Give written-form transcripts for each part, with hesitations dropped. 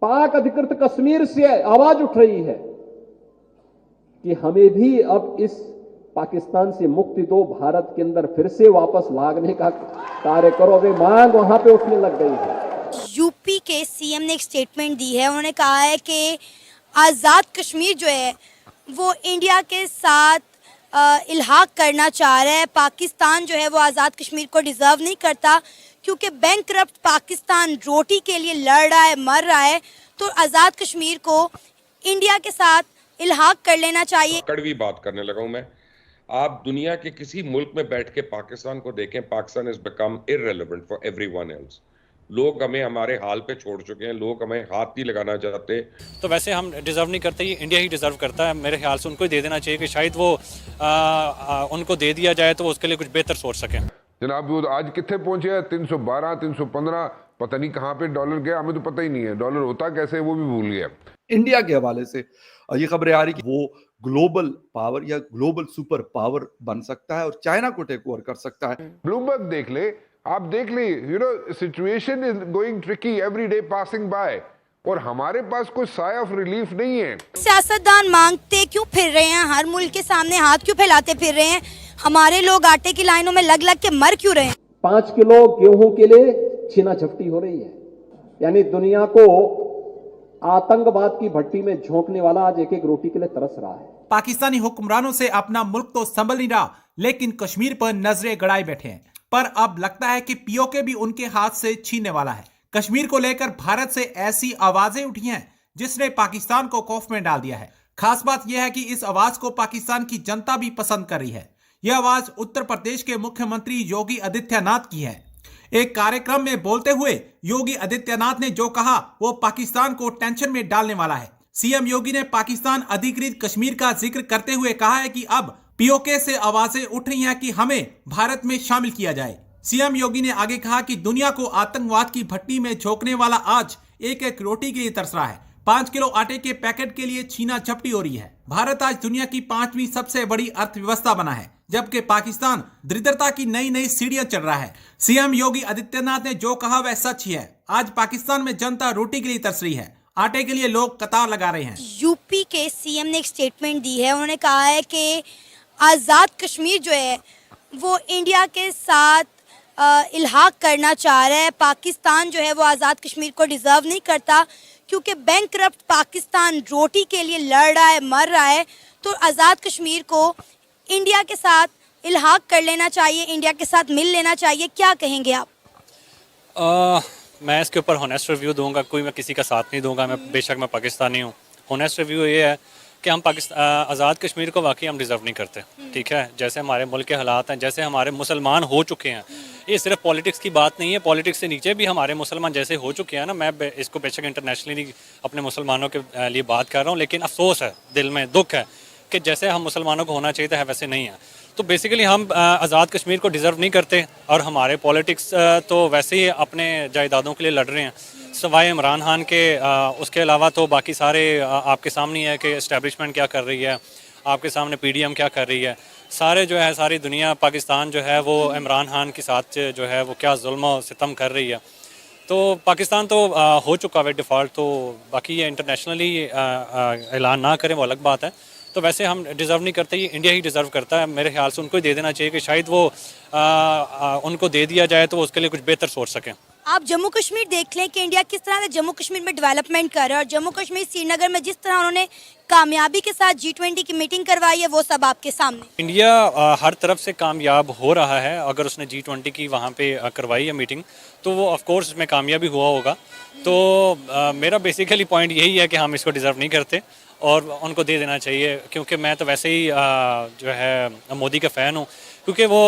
पाक अधिकृत कश्मीर से आवाज उठ रही है कि हमें भी अब इस पाकिस्तान से मुक्ति दो, भारत के अंदर फिर से वापस लागने का कार्य करो। वे मांग वहां पे उठने लग गई है। यूपी के सीएम ने एक स्टेटमेंट दी है। उन्होंने कहा है कि आज़ाद कश्मीर जो है वो इंडिया के साथ इल्हाक करना चाह रहा है। पाकिस्तान जो है वो आज़ाद कश्मीर को डिज़र्व नहीं करता, क्योंकि बैंकरप्ट पाकिस्तान रोटी के लिए लड़ रहा है, मर रहा है। तो आज़ाद कश्मीर को इंडिया के साथ इल्हाक कर लेना चाहिए। कड़वी बात करने लगा हूं मैं। आप दुनिया के किसी मुल्क में बैठ के पाकिस्तान को देखें, Pakistan is become irrelevant for everyone else. लोग हमें हमारे हाल पे छोड़ चुके हैं, लोग हमें हाथ नहीं लगाना चाहते। तो वैसे हम डिज़र्व नहीं करते, ये इंडिया ही डिज़र्व करता है। मेरे ख्याल से उनको ही दे देना चाहिए कि शायद वो उनको दे दिया जाए तो वो उसके लिए कुछ बेहतर सोच सकें। जनाब वो आज कितने पहुंचे हैं? 312 315 पता नहीं कहाँ पे डॉलर गया, हमें तो पता ही नहीं है डॉलर होता कैसे, वो भी भूल गया। इंडिया के हवाले से ये खबरें आ रही कि वो ग्लोबल पावर या ग्लोबल सुपर पावर बन सकता है और चाइना को टेक ओवर कर सकता है। ब्लूमबर्ग देख ले, आप देख ले, you know situation is going tricky every day passing by, और हमारे पास कोई साय ऑफ रिलीफ नहीं है। सियासतदान मांगते क्यों फिर रहे हैं? हर मुल्क के सामने हाथ क्यों फैलाते फिर रहे हैं? हमारे लोग आटे की लाइनों में लग लग के मर क्यों रहे हैं? 5 किलो गेहूं के लिए छीना झपटी हो रही है। यानी दुनिया को आतंकवाद की भट्टी में झोंकने वाला आज एक एक रोटी के लिए तरस रहा है। पाकिस्तानी हुक्मरानों से अपना मुल्क तो संभल नहीं रहा, लेकिन कश्मीर पर नजरें गड़ाए बैठे हैं। पर अब लगता है कि पीओके भी उनके हाथ से छीनने वाला है। कश्मीर को लेकर भारत से ऐसी आवाजें उठी हैं जिसने पाकिस्तान को खौफ में डाल दिया है। खास बात यह है कि इस आवाज को पाकिस्तान की जनता भी पसंद कर रही है। यह आवाज उत्तर प्रदेश के मुख्यमंत्री योगी आदित्यनाथ की है। एक कार्यक्रम में बोलते हुए योगी आदित्यनाथ ने जो कहा वो पाकिस्तान को टेंशन में डालने वाला है। सीएम योगी ने पाकिस्तान अधिकृत कश्मीर का जिक्र करते हुए कहा है कि अब पीओके से आवाजें उठ रही हैं कि हमें भारत में शामिल किया जाए। सीएम योगी ने आगे कहा कि दुनिया को आतंकवाद की भट्टी में झोंकने वाला आज एक एक रोटी के लिए तरस रहा है। 5 किलो आटे के पैकेट के लिए छीना झपटी हो रही है। भारत आज दुनिया की 5वीं सबसे बड़ी अर्थव्यवस्था बना है, जबकि पाकिस्तान दरिद्रता की नई नई सीढ़ियां चढ़ रहा है। सीएम योगी आदित्यनाथ ने जो कहा वह सच ही है। आज पाकिस्तान में जनता रोटी के लिए तरस रही है, आटे के लिए लोग कतार लगा रहे हैं। यूपी के सीएम ने एक स्टेटमेंट दी है। उन्होंने कहा है कि आज़ाद कश्मीर जो है वो इंडिया के साथ इल्हाक करना चाह रहा है। पाकिस्तान जो है वो आज़ाद कश्मीर को डिज़र्व नहीं करता, क्योंकि बैंकरप्ट पाकिस्तान रोटी के लिए लड़ रहा है, मर रहा है। तो आज़ाद कश्मीर को इंडिया के साथ इल्हाक कर लेना चाहिए, इंडिया के साथ मिल लेना चाहिए। क्या कहेंगे आप? मैं इसके ऊपर होनेस्ट रिव्यू दूंगा, कोई मैं किसी का साथ नहीं दूंगा। मैं बेशक मैं पाकिस्तानी हूँ। होनेस्ट रिव्यू ये है कि हम आज़ाद कश्मीर को वाकई हम डिज़र्व नहीं करते। ठीक है, जैसे हमारे मुल्क के हालात हैं, जैसे हमारे मुसलमान हो चुके हैं, ये सिर्फ पॉलिटिक्स की बात नहीं है, पॉलिटिक्स से नीचे भी हमारे मुसलमान जैसे हो चुके हैं ना। मैं इसको बेशक इंटरनेशनली अपने मुसलमानों के लिए बात कर रहा हूँ, लेकिन अफसोस है, दिल में दुख है कि जैसे हम मुसलमानों को होना चाहिए था वैसे नहीं है। तो बेसिकली हम आज़ाद कश्मीर को डिज़र्व नहीं करते, और हमारे पॉलिटिक्स तो वैसे ही अपने जायदादों के लिए लड़ रहे हैं। सवाए इमरान खान के उसके अलावा तो बाकी सारे आपके सामने है कि इस्टेब्लिशमेंट क्या कर रही है, आपके सामने पीडीएम क्या कर रही है। सारे जो है सारी दुनिया पाकिस्तान जो है वो इमरान खान के साथ जो है वो क्या जुल्म और सितम कर रही है। तो पाकिस्तान तो हो चुका है डिफ़ॉल्ट। तो बाकी ये इंटरनेशनली ऐलान ना करें वो अलग बात है। तो वैसे हम डिज़र्व नहीं करते, ये इंडिया ही डिज़र्व करता है। मेरे ख्याल से उनको ही दे देना चाहिए कि शायद वो उनको दे दिया जाए तो वो उसके लिए कुछ बेहतर सोच सकें। आप जम्मू कश्मीर देख लें कि इंडिया किस तरह से जम्मू कश्मीर में डेवलपमेंट कर रहा है, और जम्मू कश्मीर श्रीनगर में जिस तरह उन्होंने कामयाबी के साथ G20 की मीटिंग करवाई है, वो सब आपके सामने। इंडिया हर तरफ से कामयाब हो रहा है। अगर उसने G20 की वहाँ पे करवाई है मीटिंग, तो वो ऑफ कोर्स उसमें कामयाबी हुआ होगा। तो मेरा बेसिकली पॉइंट यही है कि हम इसको डिज़र्व नहीं करते और उनको दे देना चाहिए। क्योंकि मैं तो वैसे ही जो है मोदी का फ़ैन हूँ, क्योंकि वो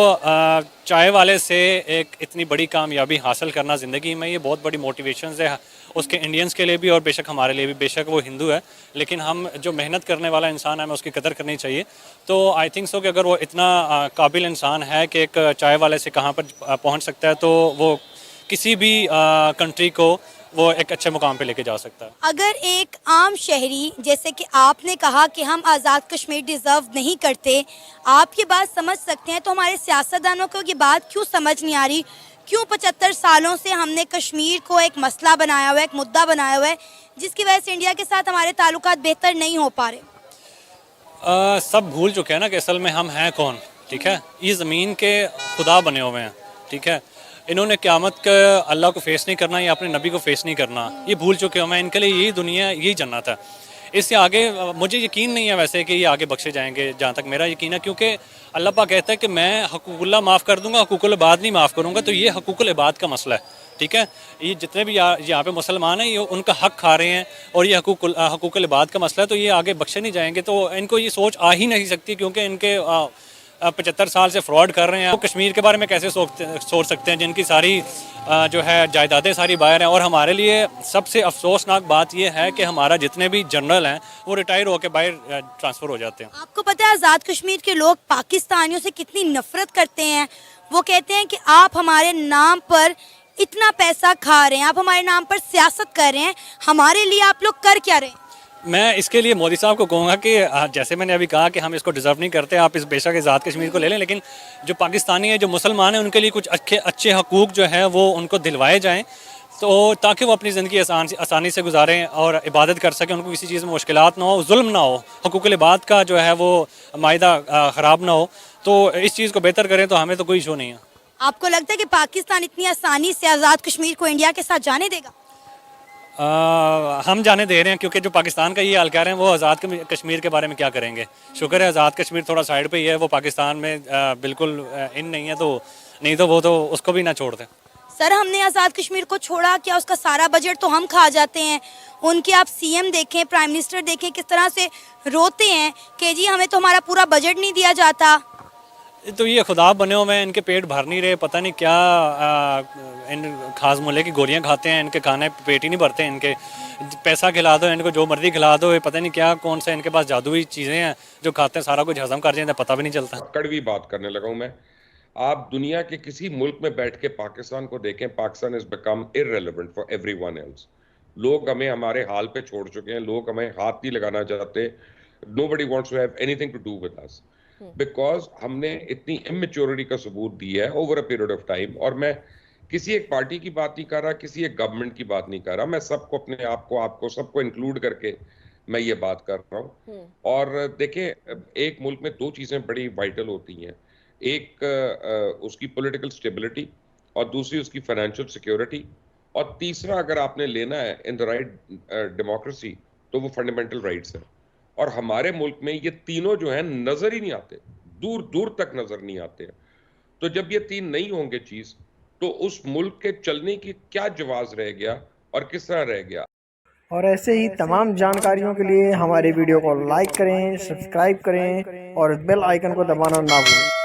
चाय वाले से एक इतनी बड़ी कामयाबी हासिल करना ज़िंदगी में, ये बहुत बड़ी मोटिवेशन है उसके इंडियंस के लिए भी और बेशक हमारे लिए भी। बेशक वो हिंदू है, लेकिन हम जो मेहनत करने वाला इंसान है हमें उसकी कदर करनी चाहिए। तो आई थिंक सो कि अगर वो इतना काबिल इंसान है कि एक चाय वाले से कहाँ पर पहुँच सकता है, तो वो किसी भी कंट्री को वो एक अच्छे मुकाम पे लेके जा सकता है। अगर एक आम शहरी, जैसे कि आपने कहा कि हम आज़ाद कश्मीर डिज़र्व नहीं करते, आप ये बात समझ सकते हैं, तो हमारे सियासतदानों को ये बात क्यों समझ नहीं आ रही? کیوں 75 سالوں سے ہم نے کشمیر کو ایک مسئلہ بنایا ہوا ہے, ایک مدعا بنایا ہوا ہے, جس کی وجہ سے انڈیا کے ساتھ ہمارے تعلقات بہتر نہیں ہو پا رہے؟ سب بھول چکے ہیں نا کہ اصل میں ہم ہیں کون. ٹھیک ہے, یہ زمین کے خدا بنے ہوئے ہیں. ٹھیک ہے, انہوں نے قیامت کا اللہ کو فیس نہیں کرنا یا اپنے نبی کو فیس نہیں کرنا, یہ بھول چکے ہوئے ہیں. ان کے لیے یہی دنیا, یہی جنت ہے. اس سے آگے مجھے یقین نہیں ہے ویسے کہ یہ آگے بخشے جائیں گے, جہاں تک میرا یقین ہے, کیونکہ اللہ پاک کہتا ہے کہ میں حقوق اللہ معاف کر دوں گا, حقوق العباد نہیں معاف کروں گا. تو یہ حقوق العباد کا مسئلہ ہے. ٹھیک ہے, یہ جتنے بھی یہاں پہ مسلمان ہیں یہ ان کا حق کھا رہے ہیں, اور یہ حقوق العباد کا مسئلہ ہے. تو یہ آگے بخشے نہیں جائیں گے. تو ان کو یہ سوچ آ ہی نہیں سکتی, کیونکہ ان کے 75 سال سے فراڈ کر رہے ہیں. وہ کشمیر کے بارے میں کیسے سوچ سکتے ہیں جن کی ساری جو ہے جائیدادیں ساری باہر ہیں. اور ہمارے لیے سب سے افسوسناک بات یہ ہے کہ ہمارا جتنے بھی جنرل ہیں وہ ریٹائر ہو کے باہر ٹرانسفر ہو جاتے ہیں. آپ کو پتہ ہے آزاد کشمیر کے لوگ پاکستانیوں سے کتنی نفرت کرتے ہیں. وہ کہتے ہیں کہ آپ ہمارے نام پر اتنا پیسہ کھا رہے ہیں, آپ ہمارے نام پر سیاست کر رہے ہیں, ہمارے لیے آپ لوگ کر کیا رہے ہیں؟ میں اس کے لیے مودی صاحب کو کہوں گا کہ جیسے میں نے ابھی کہا کہ ہم اس کو ڈیزرو نہیں کرتے, آپ اس بے شک آزاد کشمیر کو لے لیں, لیکن جو پاکستانی ہیں, جو مسلمان ہیں, ان کے لیے کچھ اچھے حقوق جو ہیں وہ ان کو دلوائے جائیں, تو تاکہ وہ اپنی زندگی آسانی سے گزاریں اور عبادت کر سکیں, ان کو کسی چیز میں مشکلات نہ ہو, ظلم نہ ہو, حقوق العباد کا جو ہے وہ معاہدہ خراب نہ ہو. تو اس چیز کو بہتر کریں تو ہمیں تو کوئی ایشو نہیں ہے. آپ کو لگتا ہے کہ پاکستان اتنی آسانی سے آزاد کشمیر کو انڈیا کے ساتھ جانے دے گا؟ ہم جانے دے رہے ہیں, کیونکہ جو پاکستان کا یہ حال کہہ رہے ہیں وہ آزاد کشمیر کے بارے میں کیا کریں گے. شکر ہے آزاد کشمیر تھوڑا سائڈ پہ ہی ہے, وہ پاکستان میں بالکل ان نہیں ہے, تو نہیں تو وہ تو اس کو بھی نہ چھوڑ دیں. سر, ہم نے آزاد کشمیر کو چھوڑا کیا, اس کا سارا بجٹ تو ہم کھا جاتے ہیں. ان کے آپ سی ایم دیکھیں, پرائم منسٹر دیکھیں, کس طرح سے روتے ہیں کہ جی ہمیں تو ہمارا پورا بجٹ نہیں دیا جاتا. تو یہ خدا بنے ہوئے ہیں, ان کے پیٹ بھر نہیں رہے, پتہ نہیں کیا ان خاص مولے کی گولیاں کھاتے ہیں, ان کے کھانے پیٹ ہی نہیں بھرتے, ان کے پیسہ کھلا دو, ان کو جو مرضی کھلا دو, پتہ نہیں کیا کون سے ان کے پاس جادوئی چیزیں ہیں جو کھاتے ہیں, سارا کچھ ہضم کر جاتے ہیں, پتہ بھی نہیں چلتا. کڑوی بات کرنے لگا ہوں میں. آپ دنیا کے کسی ملک میں بیٹھ کے پاکستان کو دیکھیں, Pakistan has become irrelevant for everyone else. لوگ ہمیں ہمارے حال پہ چھوڑ چکے ہیں, لوگ ہمیں ہاتھ نہیں لگانا چاہتے. Nobody wants to have anything to do with us. Because ہم نے اتنی اممیچورٹی کا ثبوت دی ہے over a period of time. اور میں کسی ایک پارٹی کی بات نہیں کر رہا, کسی ایک گورنمنٹ کی بات نہیں کر رہا, میں سب کو اپنے آپ کو سب کو انکلوڈ کر کے میں یہ بات کر رہا ہوں. اور دیکھیں, ایک ملک میں دو چیزیں بڑی وائٹل ہوتی ہیں, ایک اس کی پولیٹیکل سٹیبلٹی اور دوسری اس کی فائنینشیل سیکیورٹی, اور تیسرا اگر آپ نے لینا ہے ان دا رائٹ ڈیموکریسی تو وہ فنڈامنٹل رائٹس ہیں. اور ہمارے ملک میں یہ تینوں جو ہیں نظر ہی نہیں آتے, دور دور تک نظر نہیں آتے ہیں. تو جب یہ تین نہیں ہوں گے چیز, تو اس ملک کے چلنے کی کیا جواز رہ گیا اور کس طرح رہ گیا. اور ایسے ہی تمام جانکاریوں کے لیے ہماری ویڈیو کو لائک کریں, سبسکرائب کریں اور بیل آئیکن کو دبانا نہ بھولیں.